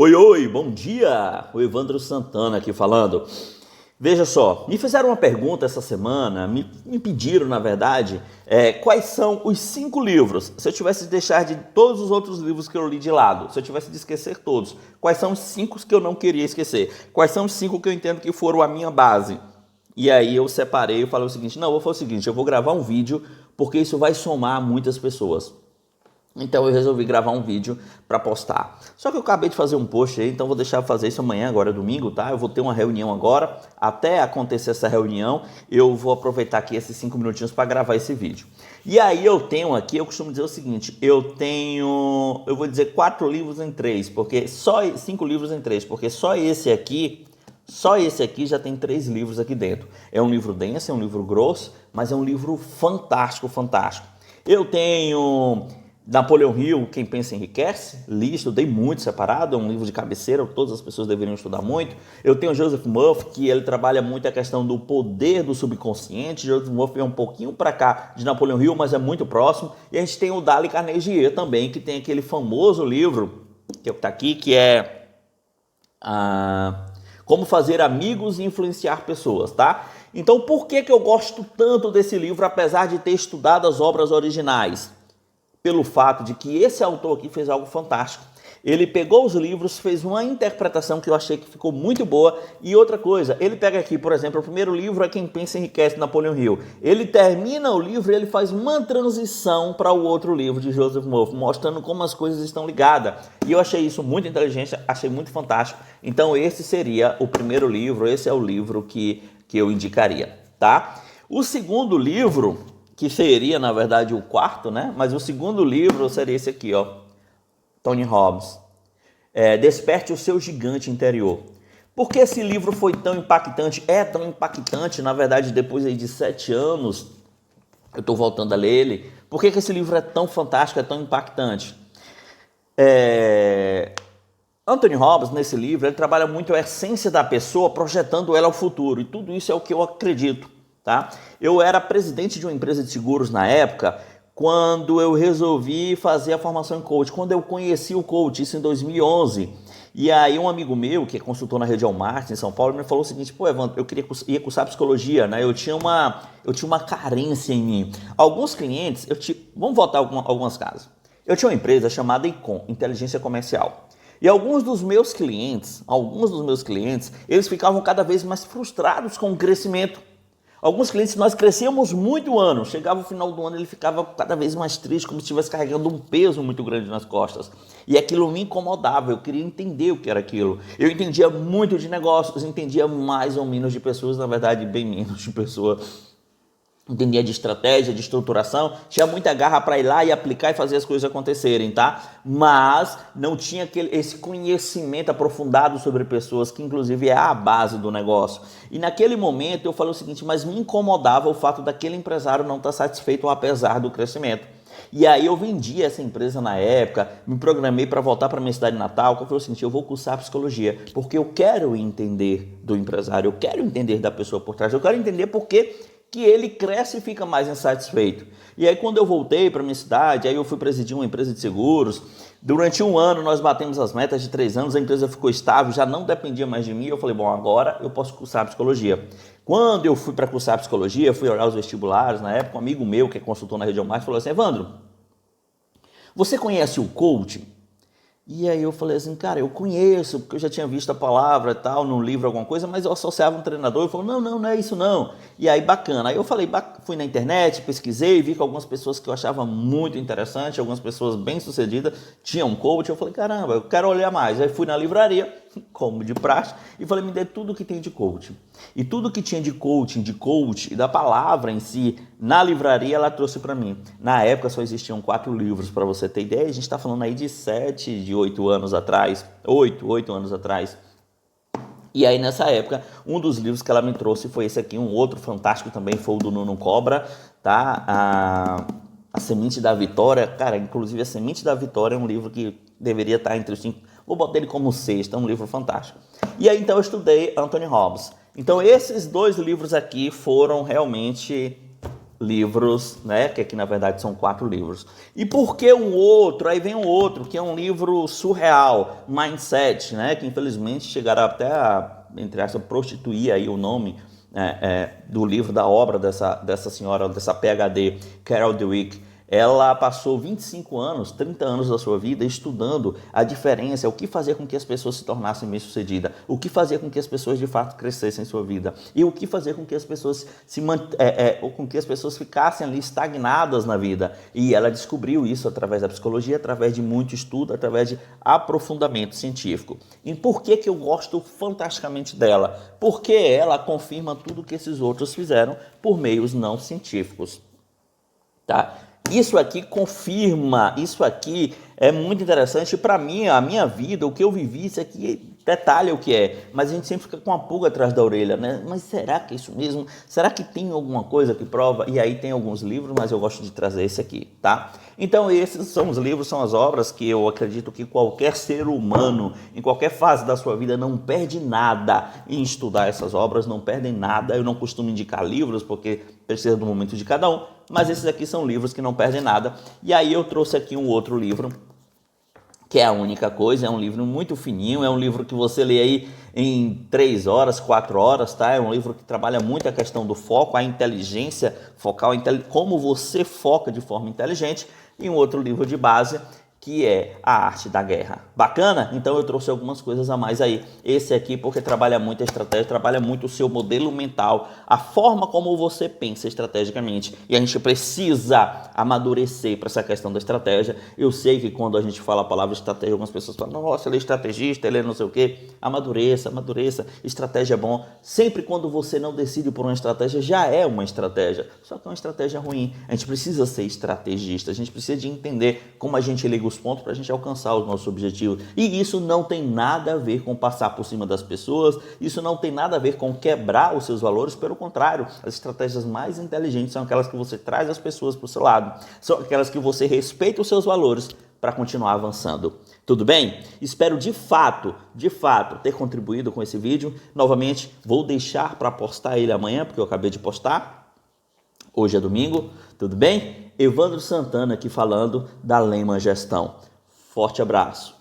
Oi, oi, bom dia! O Evandro Santana aqui falando. Veja só, me fizeram uma pergunta essa semana, me pediram, na verdade, quais são os 5 livros, se eu tivesse de deixar de todos os outros livros que eu li de lado, se eu tivesse de esquecer todos, quais são os 5 que eu não queria esquecer, quais são os 5 que eu entendo que foram a minha base. E aí eu separei e falei o seguinte, não, eu vou fazer o seguinte, eu vou gravar um vídeo, porque isso vai somar muitas pessoas. Então eu resolvi gravar um vídeo para postar. Só que eu acabei de fazer um post aí, então vou deixar fazer isso amanhã, agora é domingo, tá? Eu vou ter uma reunião agora. Até acontecer essa reunião, eu vou aproveitar aqui esses 5 minutinhos para gravar esse vídeo. E aí eu tenho aqui, eu costumo dizer o seguinte, eu vou dizer 4 livros em 3, porque só 5 livros em 3, porque só esse aqui já tem 3 livros aqui dentro. É um livro denso, é um livro grosso, mas é um livro fantástico, fantástico. Eu tenho Napoleão Hill, Quem Pensa Enriquece, li, estudei muito separado, é um livro de cabeceira, todas as pessoas deveriam estudar muito. Eu tenho Joseph Murphy, que ele trabalha muito a questão do poder do subconsciente. Joseph Murphy é um pouquinho para cá de Napoleão Hill, mas é muito próximo. E a gente tem o Dale Carnegie também, que tem aquele famoso livro, que está aqui, que é Como Fazer Amigos e Influenciar Pessoas, tá? Então, por que eu gosto tanto desse livro, apesar de ter estudado as obras originais? Pelo fato de que esse autor aqui fez algo fantástico. Ele pegou os livros, fez uma interpretação que eu achei que ficou muito boa. E outra coisa, ele pega aqui, por exemplo, o primeiro livro é Quem Pensa Enriquece, Napoleão Hill. Ele termina o livro e ele faz uma transição para o outro livro de Joseph Murphy, mostrando como as coisas estão ligadas. E eu achei isso muito inteligente, achei muito fantástico. Então esse seria o primeiro livro, esse é o livro que eu indicaria, tá? O segundo livro, que seria, na verdade, o quarto, né? Mas o segundo livro seria esse aqui, ó, Tony Robbins. Desperte o seu gigante interior. Por que esse livro foi tão impactante? É tão impactante, na verdade, depois aí de 7 anos, eu estou voltando a ler ele. Por que esse livro é tão fantástico, é tão impactante? Anthony Robbins, nesse livro, ele trabalha muito a essência da pessoa, projetando ela ao futuro. E tudo isso é o que eu acredito. Tá? Eu era presidente de uma empresa de seguros na época, quando eu resolvi fazer a formação em coach, quando eu conheci o coach, isso em 2011. E aí um amigo meu, que é consultor na Rede Marketing em São Paulo, me falou o seguinte, pô, Evandro, ia cursar psicologia, né? Eu tinha uma carência em mim. Alguns clientes, vamos voltar algumas casos. Eu tinha uma empresa chamada Icon, Inteligência Comercial. E alguns dos meus clientes, eles ficavam cada vez mais frustrados com o crescimento. Alguns clientes, nós crescíamos muito o ano, chegava o final do ano, ele ficava cada vez mais triste, como se estivesse carregando um peso muito grande nas costas. E aquilo me incomodava, eu queria entender o que era aquilo. Eu entendia muito de negócios, entendia mais ou menos de pessoas, na verdade, bem menos de pessoas. Entendia de estratégia, de estruturação, tinha muita garra para ir lá e aplicar e fazer as coisas acontecerem, tá? Mas não tinha esse conhecimento aprofundado sobre pessoas, que inclusive é a base do negócio. E naquele momento eu falei o seguinte, mas me incomodava o fato daquele empresário não estar satisfeito apesar do crescimento. E aí eu vendi essa empresa na época, me programei para voltar para minha cidade natal, que eu falei o seguinte, eu vou cursar psicologia, porque eu quero entender do empresário, eu quero entender da pessoa por trás, eu quero entender por que ele cresce e fica mais insatisfeito. E aí quando eu voltei para minha cidade, aí eu fui presidir uma empresa de seguros. Durante 1 ano nós batemos as metas de 3 anos, a empresa ficou estável, já não dependia mais de mim. Eu falei, bom, agora eu posso cursar psicologia. Quando eu fui para cursar psicologia, fui olhar os vestibulares, na época um amigo meu que é consultor na Rede Marketing falou assim, Evandro, você conhece o coaching? E aí eu falei assim, cara, eu conheço, porque eu já tinha visto a palavra e tal, num livro, alguma coisa, mas eu associava um treinador e falou, não é isso não. E aí, bacana. Aí eu falei, fui na internet, pesquisei, vi que algumas pessoas que eu achava muito interessante, algumas pessoas bem-sucedidas, tinham um coach. Eu falei, caramba, eu quero olhar mais. Aí fui na livraria, como de praxe, e falei, me dê tudo que tem de coaching. E tudo que tinha de coaching, e da palavra em si, na livraria, ela trouxe para mim. Na época só existiam 4 livros, para você ter ideia. A gente está falando aí de 8 anos atrás. 8 anos atrás. E aí nessa época, um dos livros que ela me trouxe foi esse aqui. Um outro fantástico também foi o do Nuno Cobra, tá? A Semente da Vitória. Cara, inclusive a Semente da Vitória é um livro que deveria estar entre os 5. Vou botar ele como 6, é um livro fantástico. E aí então eu estudei Anthony Robbins. Então esses 2 livros aqui foram realmente livros, né? Que aqui na verdade são 4 livros. E por que um outro? Aí vem um outro, que é um livro surreal, Mindset, né? Que infelizmente chegaram até a, entre aspas, prostituir aí o nome do livro, da obra dessa senhora, dessa PhD, Carol Dweck. Ela passou 25 anos, 30 anos da sua vida estudando a diferença, o que fazer com que as pessoas se tornassem bem-sucedidas, o que fazer com que as pessoas de fato crescessem em sua vida e o que fazer com que as pessoas com que as pessoas ficassem ali estagnadas na vida. E ela descobriu isso através da psicologia, através de muito estudo, através de aprofundamento científico. E por que eu gosto fantasticamente dela? Porque ela confirma tudo que esses outros fizeram por meios não científicos, tá? Isso aqui confirma, isso aqui é muito interessante para mim, a minha vida, o que eu vivi, isso aqui detalha o que é, mas a gente sempre fica com uma pulga atrás da orelha, né? Mas será que é isso mesmo? Será que tem alguma coisa que prova? E aí tem alguns livros, mas eu gosto de trazer esse aqui, tá? Então esses são os livros, são as obras que eu acredito que qualquer ser humano, em qualquer fase da sua vida, não perde nada em estudar essas obras, não perdem nada. Eu não costumo indicar livros, porque precisa do momento de cada um, mas esses aqui são livros que não perdem nada. E aí eu trouxe aqui um outro livro, que é A Única Coisa. É um livro muito fininho, é um livro que você lê aí em 3 horas, 4 horas, tá? É um livro que trabalha muito a questão do foco, a inteligência focal, como você foca de forma inteligente. E um outro livro de base, que é A Arte da Guerra. Bacana? Então eu trouxe algumas coisas a mais aí. Esse aqui porque trabalha muito a estratégia, trabalha muito o seu modelo mental, a forma como você pensa estrategicamente. E a gente precisa amadurecer para essa questão da estratégia. Eu sei que quando a gente fala a palavra estratégia, algumas pessoas falam, nossa, ele é estrategista, ele é não sei o quê. Amadureça, amadureça. Estratégia é bom. Sempre quando você não decide por uma estratégia, já é uma estratégia. Só que é uma estratégia ruim. A gente precisa ser estrategista, a gente precisa de entender como a gente liga os pontos para a gente alcançar os nossos objetivos. E isso não tem nada a ver com passar por cima das pessoas, isso não tem nada a ver com quebrar os seus valores, pelo contrário, as estratégias mais inteligentes são aquelas que você traz as pessoas para o seu lado, são aquelas que você respeita os seus valores para continuar avançando. Tudo bem? Espero de fato ter contribuído com esse vídeo. Novamente, vou deixar para postar ele amanhã, porque eu acabei de postar. Hoje é domingo, tudo bem? Evandro Santana aqui falando da Lema Gestão. Forte abraço.